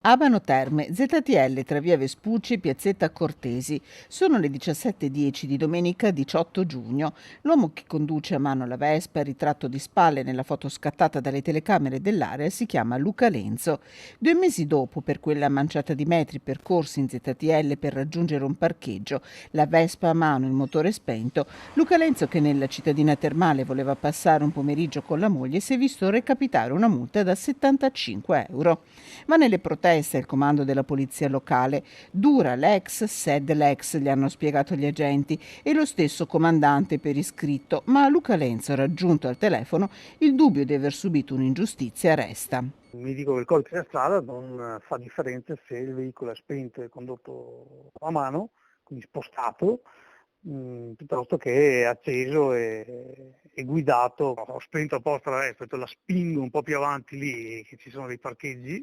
Abano Terme, ZTL tra via Vespucci e piazzetta Cortesi. Sono le 17:10 di domenica 18 giugno. L'uomo che conduce a mano la Vespa, ritratto di spalle nella foto scattata dalle telecamere dell'area, si chiama Luca Lenzo. 2 mesi dopo, per quella manciata di metri percorsi in ZTL per raggiungere un parcheggio, la Vespa a mano, il motore spento, Luca Lenzo, che nella cittadina termale voleva passare un pomeriggio con la moglie, si è visto recapitare una multa da 75 euro. Ma nelle proteste il comando della polizia locale dura l'ex, sed l'ex, gli hanno spiegato gli agenti, e lo stesso comandante per iscritto, ma a Luca Lenzo, raggiunto al telefono, il dubbio di aver subito un'ingiustizia resta. Mi dico che il codice della strada non fa differenza se il veicolo è spento e condotto a mano, quindi spostato, piuttosto che acceso e guidato. Ho spento apposta la Vespa, la spingo un po' più avanti lì, che ci sono dei parcheggi,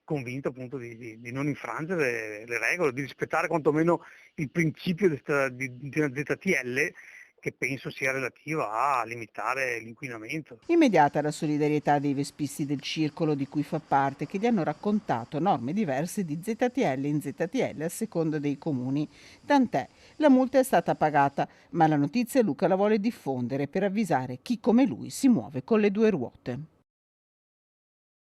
convinto appunto di non infrangere le regole, di rispettare quantomeno il principio di una ZTL, che penso sia relativa a limitare l'inquinamento. Immediata la solidarietà dei vespisti del circolo di cui fa parte, che gli hanno raccontato norme diverse di ZTL in ZTL a seconda dei comuni. Tant'è, la multa è stata pagata, ma la notizia Luca la vuole diffondere per avvisare chi come lui si muove con le due ruote.